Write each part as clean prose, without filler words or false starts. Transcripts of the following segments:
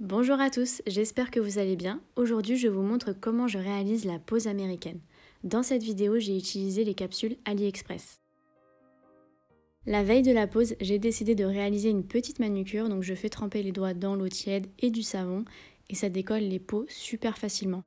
Bonjour à tous, j'espère que vous allez bien. Aujourd'hui, je vous montre comment je réalise la pose américaine. Dans cette vidéo, j'ai utilisé les capsules AliExpress. La veille de la pose, j'ai décidé de réaliser une petite manucure, donc je fais tremper les doigts dans l'eau tiède et du savon et ça décolle les peaux super facilement.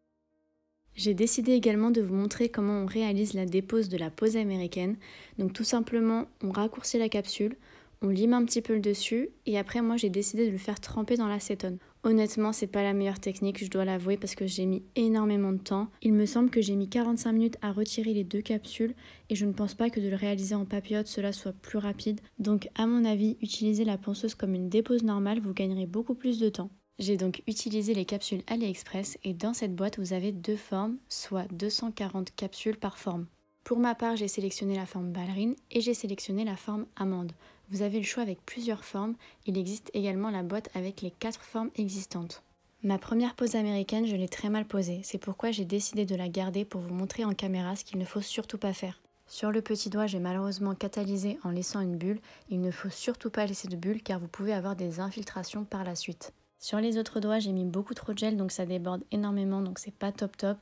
J'ai décidé également de vous montrer comment on réalise la dépose de la pose américaine. Donc tout simplement, on raccourcit la capsule, on lime un petit peu le dessus et après moi j'ai décidé de le faire tremper dans l'acétone. Honnêtement, c'est pas la meilleure technique, je dois l'avouer, parce que j'ai mis énormément de temps. Il me semble que j'ai mis 45 minutes à retirer les deux capsules et je ne pense pas que de le réaliser en papillote cela soit plus rapide. Donc à mon avis, utilisez la ponceuse comme une dépose normale, vous gagnerez beaucoup plus de temps. J'ai donc utilisé les capsules AliExpress et dans cette boîte vous avez deux formes, soit 240 capsules par forme. Pour ma part, j'ai sélectionné la forme ballerine et j'ai sélectionné la forme amande. Vous avez le choix avec plusieurs formes, il existe également la boîte avec les 4 formes existantes. Ma première pose américaine, je l'ai très mal posée, c'est pourquoi j'ai décidé de la garder pour vous montrer en caméra ce qu'il ne faut surtout pas faire. Sur le petit doigt, j'ai malheureusement catalysé en laissant une bulle, il ne faut surtout pas laisser de bulle car vous pouvez avoir des infiltrations par la suite. Sur les autres doigts, j'ai mis beaucoup trop de gel donc ça déborde énormément donc c'est pas top top.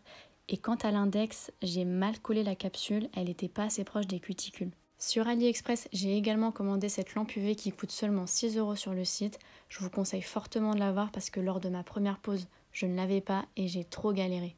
Et quant à l'index, j'ai mal collé la capsule, elle n'était pas assez proche des cuticules. Sur AliExpress, j'ai également commandé cette lampe UV qui coûte seulement 6 € sur le site. Je vous conseille fortement de l'avoir parce que lors de ma première pause, je ne l'avais pas et j'ai trop galéré.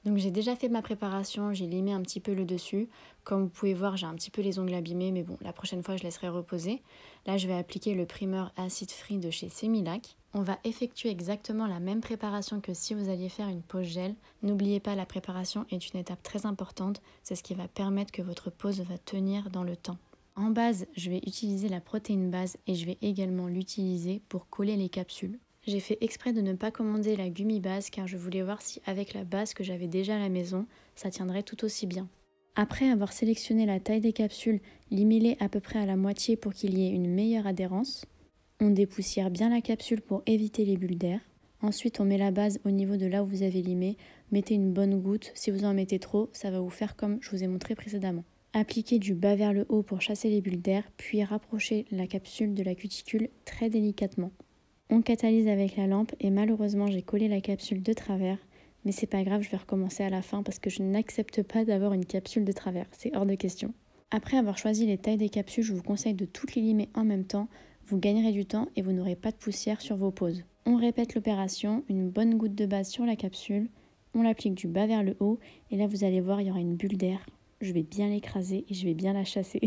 Donc j'ai déjà fait ma préparation, j'ai limé un petit peu le dessus. Comme vous pouvez voir, j'ai un petit peu les ongles abîmés, mais bon, la prochaine fois je laisserai reposer. Là, je vais appliquer le primer Acid Free de chez Semilac. On va effectuer exactement la même préparation que si vous alliez faire une pose gel. N'oubliez pas, la préparation est une étape très importante, c'est ce qui va permettre que votre pose va tenir dans le temps. En base, je vais utiliser la protéine base et je vais également l'utiliser pour coller les capsules. J'ai fait exprès de ne pas commander la gummy base car je voulais voir si avec la base que j'avais déjà à la maison, ça tiendrait tout aussi bien. Après avoir sélectionné la taille des capsules, limez-les à peu près à la moitié pour qu'il y ait une meilleure adhérence. On dépoussière bien la capsule pour éviter les bulles d'air. Ensuite, on met la base au niveau de là où vous avez limé. Mettez une bonne goutte. Si vous en mettez trop, ça va vous faire comme je vous ai montré précédemment. Appliquez du bas vers le haut pour chasser les bulles d'air, puis rapprochez la capsule de la cuticule très délicatement. On catalyse avec la lampe et malheureusement j'ai collé la capsule de travers, mais c'est pas grave, je vais recommencer à la fin parce que je n'accepte pas d'avoir une capsule de travers, c'est hors de question. Après avoir choisi les tailles des capsules, je vous conseille de toutes les limer en même temps, vous gagnerez du temps et vous n'aurez pas de poussière sur vos poses. On répète l'opération, une bonne goutte de base sur la capsule, on l'applique du bas vers le haut et là vous allez voir il y aura une bulle d'air. Je vais bien l'écraser et je vais bien la chasser.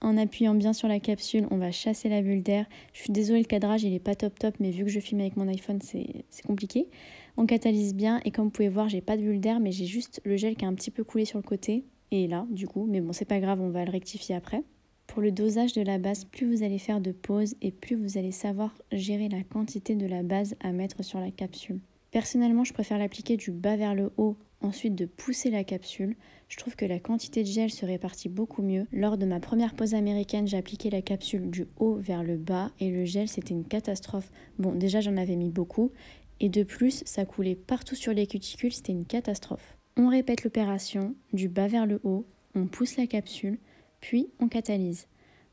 En appuyant bien sur la capsule, on va chasser la bulle d'air. Je suis désolée, le cadrage il est pas top top, mais vu que je filme avec mon iPhone, c'est compliqué. On catalyse bien et comme vous pouvez voir, j'ai pas de bulle d'air, mais j'ai juste le gel qui a un petit peu coulé sur le côté. Et là, du coup, mais bon, c'est pas grave, on va le rectifier après. Pour le dosage de la base, plus vous allez faire de pauses et plus vous allez savoir gérer la quantité de la base à mettre sur la capsule. Personnellement, je préfère l'appliquer du bas vers le haut, ensuite de pousser la capsule. Je trouve que la quantité de gel se répartit beaucoup mieux. Lors de ma première pose américaine, j'ai appliqué la capsule du haut vers le bas et le gel, c'était une catastrophe. Bon, déjà, j'en avais mis beaucoup et de plus, ça coulait partout sur les cuticules, c'était une catastrophe. On répète l'opération du bas vers le haut, on pousse la capsule, puis on catalyse.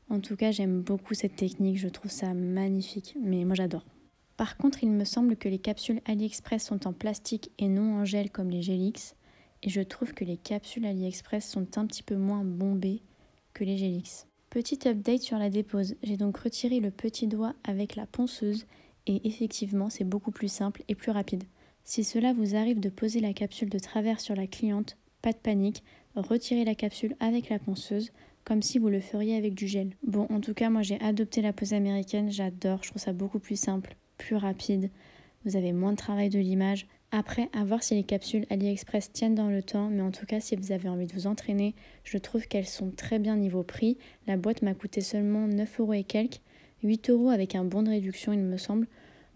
En tout cas, j'aime beaucoup cette technique, je trouve ça magnifique, mais moi j'adore. Par contre, il me semble que les capsules AliExpress sont en plastique et non en gel comme les Gelix. Et je trouve que les capsules AliExpress sont un petit peu moins bombées que les Gelix. Petit update sur la dépose. J'ai donc retiré le petit doigt avec la ponceuse et effectivement c'est beaucoup plus simple et plus rapide. Si cela vous arrive de poser la capsule de travers sur la cliente, pas de panique, retirez la capsule avec la ponceuse comme si vous le feriez avec du gel. Bon, en tout cas, moi j'ai adopté la pose américaine, j'adore, je trouve ça beaucoup plus simple, plus rapide, vous avez moins de travail de l'image. Après, à voir si les capsules AliExpress tiennent dans le temps, mais en tout cas, si vous avez envie de vous entraîner, je trouve qu'elles sont très bien niveau prix. La boîte m'a coûté seulement 9 € et quelques, 8 € avec un bon de réduction, il me semble.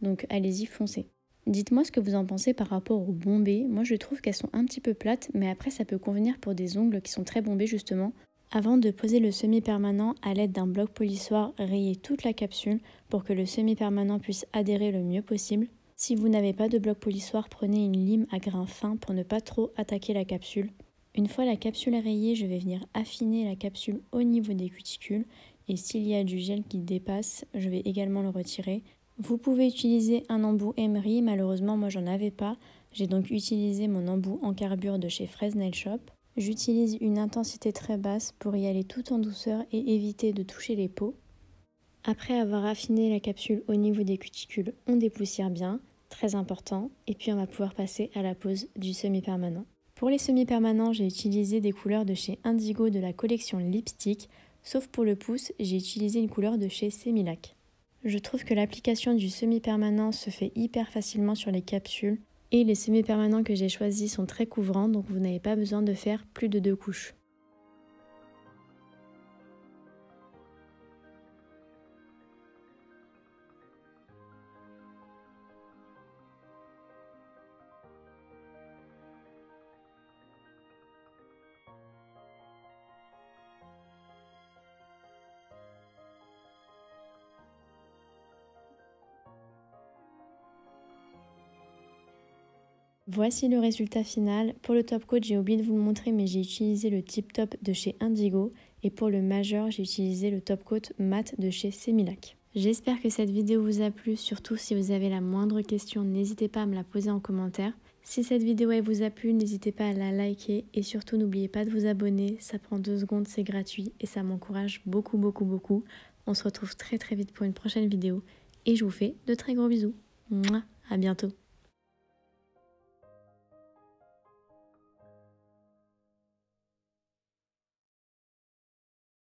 Donc allez-y, foncez. Dites-moi ce que vous en pensez par rapport aux bombées. Moi, je trouve qu'elles sont un petit peu plates, mais après, ça peut convenir pour des ongles qui sont très bombés, justement. Avant de poser le semi-permanent, à l'aide d'un bloc polissoir, rayez toute la capsule pour que le semi-permanent puisse adhérer le mieux possible. Si vous n'avez pas de bloc polissoir, prenez une lime à grains fins pour ne pas trop attaquer la capsule. Une fois la capsule rayée, je vais venir affiner la capsule au niveau des cuticules et s'il y a du gel qui dépasse, je vais également le retirer. Vous pouvez utiliser un embout Emery, malheureusement moi j'en avais pas. J'ai donc utilisé mon embout en carbure de chez Fraise Nail Shop. J'utilise une intensité très basse pour y aller tout en douceur et éviter de toucher les peaux. Après avoir affiné la capsule au niveau des cuticules, on dépoussière bien, très important, et puis on va pouvoir passer à la pose du semi-permanent. Pour les semi-permanents, j'ai utilisé des couleurs de chez Indigo de la collection Lipstick, sauf pour le pouce, j'ai utilisé une couleur de chez Semilac. Je trouve que l'application du semi-permanent se fait hyper facilement sur les capsules, et les semi-permanents que j'ai choisis sont très couvrants, donc vous n'avez pas besoin de faire plus de 2 couches. Voici le résultat final. Pour le top coat, j'ai oublié de vous le montrer, mais j'ai utilisé le Tip Top de chez Indigo. Et pour le majeur, j'ai utilisé le top coat mat de chez Semilac. J'espère que cette vidéo vous a plu, surtout si vous avez la moindre question, n'hésitez pas à me la poser en commentaire. Si cette vidéo elle vous a plu, n'hésitez pas à la liker et surtout n'oubliez pas de vous abonner, ça prend 2 secondes, c'est gratuit et ça m'encourage beaucoup. On se retrouve très vite pour une prochaine vidéo et je vous fais de très gros bisous. Mouah, à bientôt.